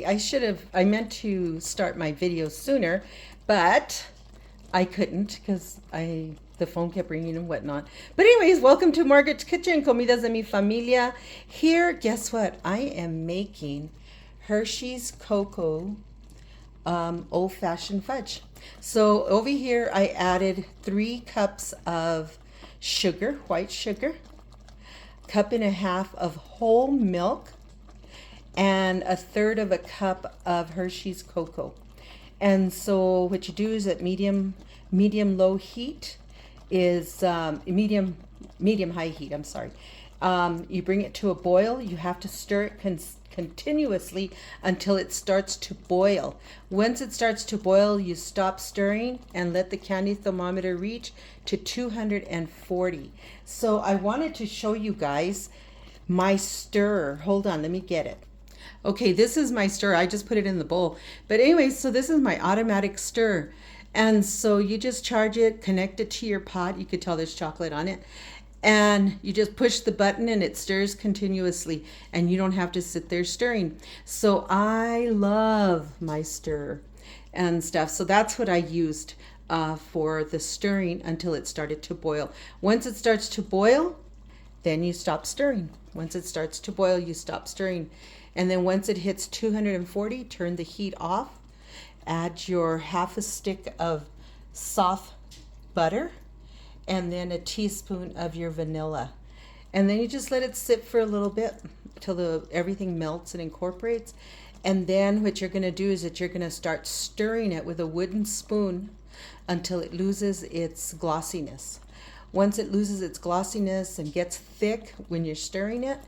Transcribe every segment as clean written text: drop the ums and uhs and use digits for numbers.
I meant to start my video sooner, but I couldn't because the phone kept ringing and whatnot. But anyways, welcome to Margaret's Kitchen, Comidas de mi Familia. Here, guess what? I am making Hershey's Cocoa old-fashioned fudge. So over here, I added 3 cups of sugar, white sugar, 1.5 cups of whole milk, and 1/3 of a cup of Hershey's cocoa. And so what you do is at medium low heat is medium high heat, I'm sorry. You bring it to a boil. You have to stir it continuously until it starts to boil. Once it starts to boil, you stop stirring and let the candy thermometer reach to 240. So I wanted to show you guys my stirrer. Hold on, let me get it. Okay, this is my stirrer. I just put it in the bowl. But anyway, so this is my automatic stirrer. And so you just charge it, connect it to your pot. You could tell there's chocolate on it. And you just push the button and it stirs continuously. And you don't have to sit there stirring. So I love my stirrer and stuff. So that's what I used for the stirring until it started to boil. Once it starts to boil, then you stop stirring. Once it starts to boil, you stop stirring. And then once it hits 240, turn the heat off. Add your 1/2 stick of soft butter and then a teaspoon of your vanilla. And then you just let it sit for a little bit till everything melts and incorporates. And then what you're going to do is that you're going to start stirring it with a wooden spoon until it loses its glossiness. Once it loses its glossiness and gets thick when you're stirring it,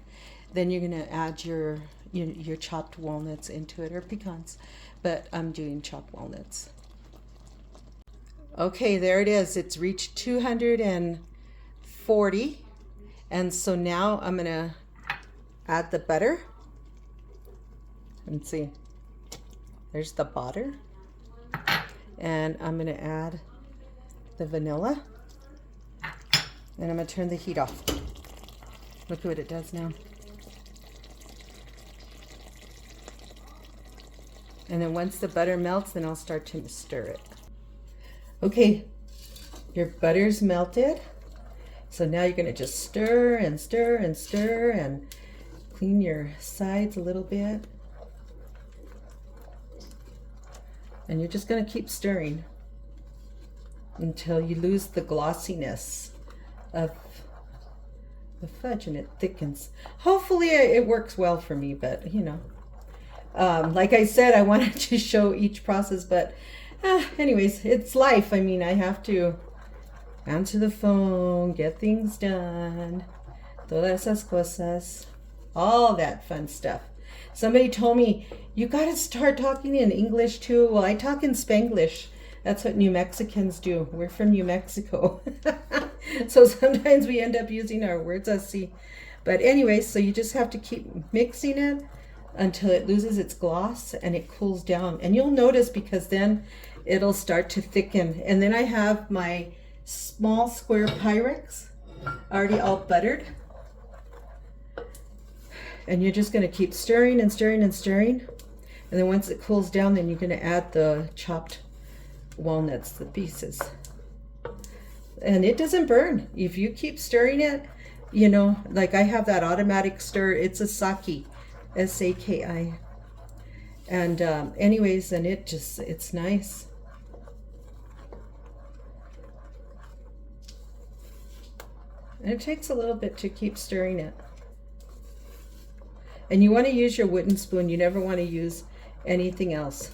then you're going to add your chopped walnuts into it, or pecans, but I'm doing chopped walnuts. Okay, there it is. It's reached 240. And so now I'm going to add the butter. And see, there's the butter. And I'm going to add the vanilla. And I'm going to turn the heat off. Look at what it does now. And then once the butter melts, then I'll start to stir it. Okay, your butter's melted. So now you're going to just stir and stir and stir and clean your sides a little bit. And you're just going to keep stirring until you lose the glossiness of the fudge and it thickens. Hopefully it works well for me, but you know. Like I said, I wanted to show each process, but anyways, it's life. I mean, I have to answer the phone, get things done, todas esas cosas, all that fun stuff. Somebody told me, you got to start talking in English too. Well, I talk in Spanglish. That's what New Mexicans do. We're from New Mexico. So sometimes we end up using our words así. But anyways, so you just have to keep mixing it until it loses its gloss and it cools down. And you'll notice because then it'll start to thicken. And then I have my small square Pyrex already all buttered. And you're just going to keep stirring and stirring and stirring. And then once it cools down, then you're going to add the chopped walnuts, the pieces. And it doesn't burn. If you keep stirring it, you know, like I have that automatic stir. It's a Saki. S-A-K-I. And anyways, and it's nice. And it takes a little bit to keep stirring it. And you want to use your wooden spoon. You never want to use anything else.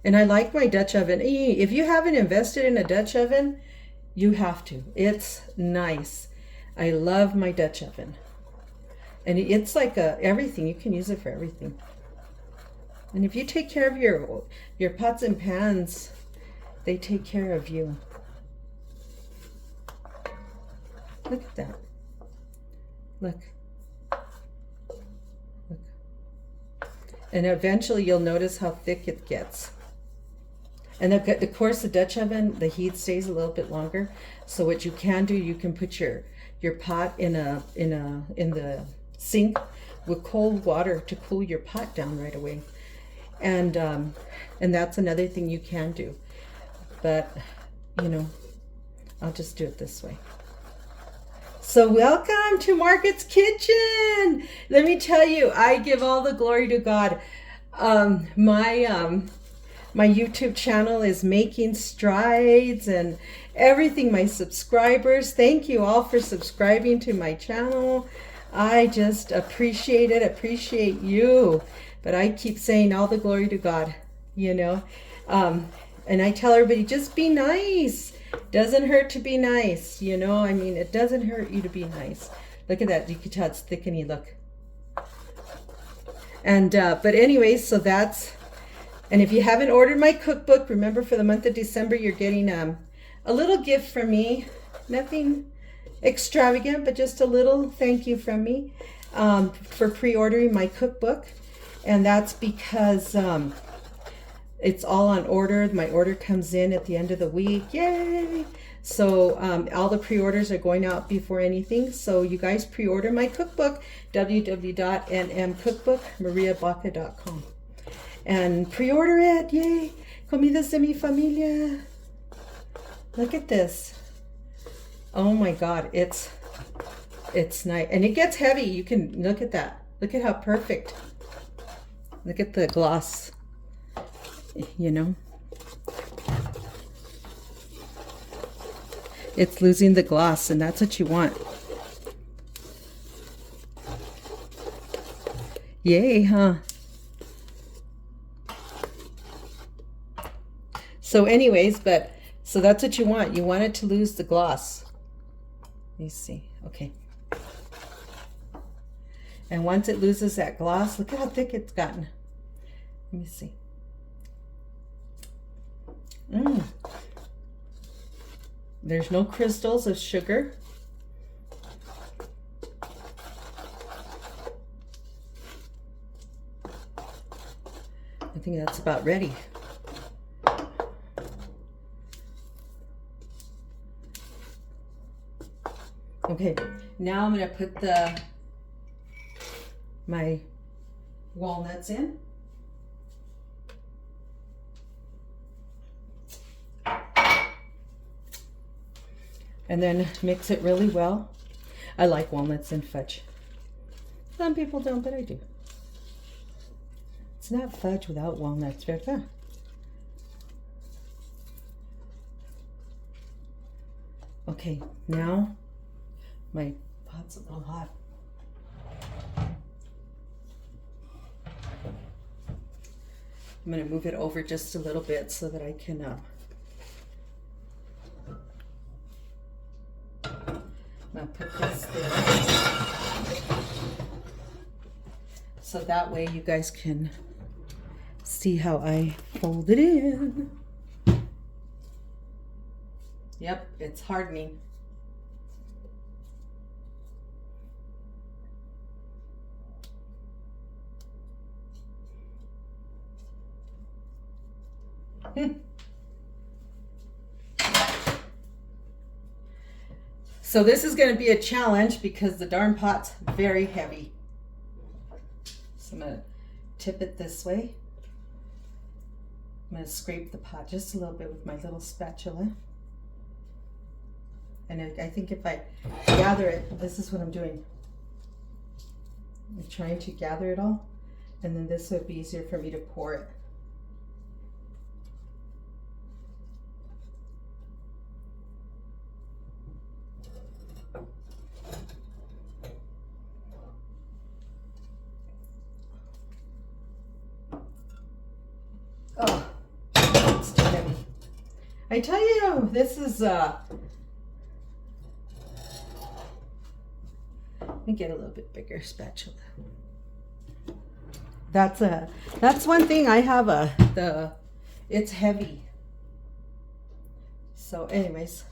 And I like my Dutch oven. If you haven't invested in a Dutch oven, you have to. It's nice. I love my Dutch oven. And it's like everything. You can use it for everything. And if you take care of your pots and pans, they take care of you. Look at that. Look. Look. And eventually you'll notice how thick it gets. And of course the Dutch oven, the heat stays a little bit longer. So what you can do, you can put your pot in the sink with cold water to cool your pot down right away. And that's another thing you can do. But, you know, I'll just do it this way. So welcome to Margaret's Kitchen. Let me tell you, I give all the glory to God. My YouTube channel is making strides and everything. My subscribers, thank you all for subscribing to my channel. I just appreciate it, appreciate you. But I keep saying all the glory to God, you know. And I tell everybody, just be nice. Doesn't hurt to be nice, you know. I mean, it doesn't hurt you to be nice. Look at that. You can tell it's thickeny, look. And, but anyways, so that's, and if you haven't ordered my cookbook, remember for the month of December, you're getting a little gift from me. Nothing extravagant, but just a little thank you from me for pre-ordering my cookbook. And that's because it's all on order. My order comes in at the end of the week. Yay! So all the pre-orders are going out before anything. So you guys pre-order my cookbook, www.nmcookbookmariabaca.com. And pre-order it. Yay! Comidas de mi familia. Look at this. Oh my God, it's nice. And it gets heavy. You can look at that. Look at how perfect. Look at the gloss. You know. It's losing the gloss, and that's what you want. Yay, huh? So anyways, so that's what you want. You want it to lose the gloss. Let me see. Okay. And once it loses that gloss, look at how thick it's gotten. Let me see. There's no crystals of sugar. I think that's about ready. Okay, now I'm going to put my walnuts in. And then mix it really well. I like walnuts and fudge. Some people don't, but I do. It's not fudge without walnuts, ¿verdad? Okay, now my pot's a little hot. I'm going to move it over just a little bit so that I can I'm going to put this there. So that way you guys can see how I fold it in. Yep, it's hardening. So this is going to be a challenge because the darn pot's very heavy. So I'm going to tip it this way. I'm going to scrape the pot just a little bit with my little spatula. And I think if I gather it, this is what I'm doing. I'm trying to gather it all, and then this would be easier for me to pour it. Oh, it's too heavy. I tell you, this is let me get a little bit bigger spatula. That's one thing I have it's heavy. So anyways.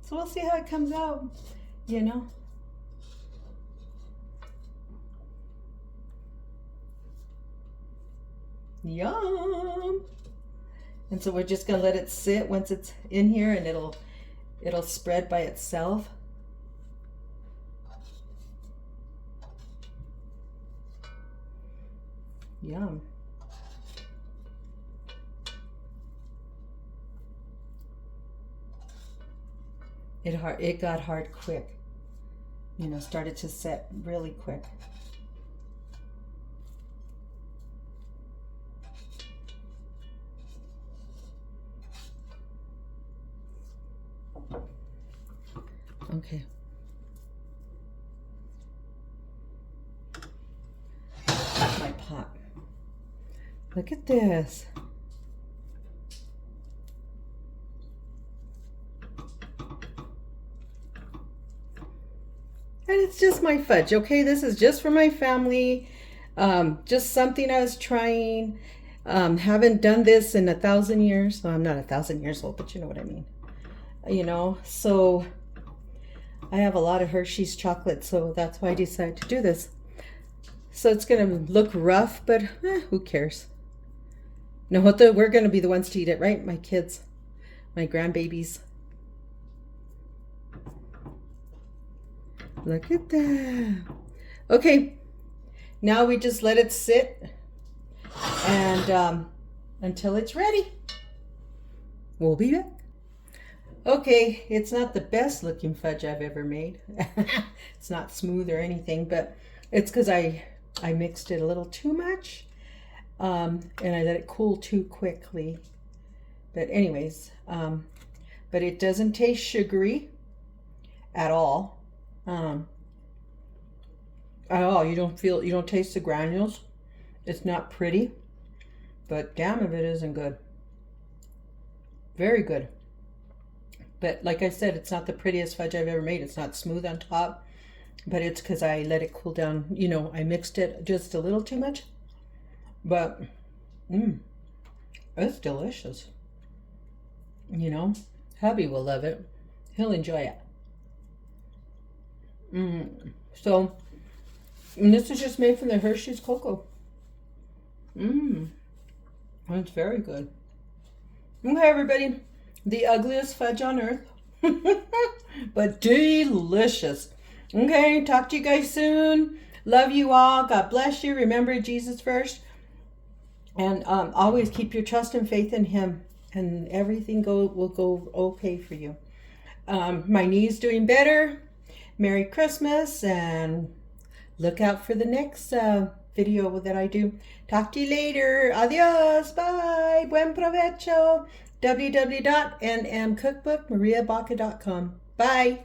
So we'll see how it comes out, you know. Yum! And so we're just gonna let it sit once it's in here, and it'll spread by itself. Yum. It got hard quick. You know, started to set really quick. Okay. My pot. Look at this. And it's just my fudge, okay? This is just for my family. Just something I was trying. Haven't done this in 1,000 years. Well, I'm not 1,000 years old, but you know what I mean. You know, so I have a lot of Hershey's chocolate, so that's why I decided to do this. So it's gonna look rough, but who cares? No, we're gonna be the ones to eat it, right? My kids, my grandbabies. Look at that. Okay, now we just let it sit and until it's ready. We'll be back. Okay, it's not the best looking fudge I've ever made. It's not smooth or anything, but it's because I mixed it a little too much and I let it cool too quickly. But anyways, but it doesn't taste sugary at all. At all. You don't taste the granules. It's not pretty, but damn if it isn't good. Very good. But like I said, it's not the prettiest fudge I've ever made. It's not smooth on top, but it's because I let it cool down. You know, I mixed it just a little too much, but it's delicious. You know, hubby will love it. He'll enjoy it. So, and this is just made from the Hershey's cocoa. It's very good. Okay, everybody. The ugliest fudge on earth, but delicious. Okay, talk to you guys soon. Love you all. God bless you. Remember Jesus first. And always keep your trust and faith in Him, and everything will go okay for you. My knee's doing better. Merry Christmas, and look out for the next video that I do. Talk to you later. Adios. Bye. Buen provecho. www.nmcookbookmariabaca.com. Bye.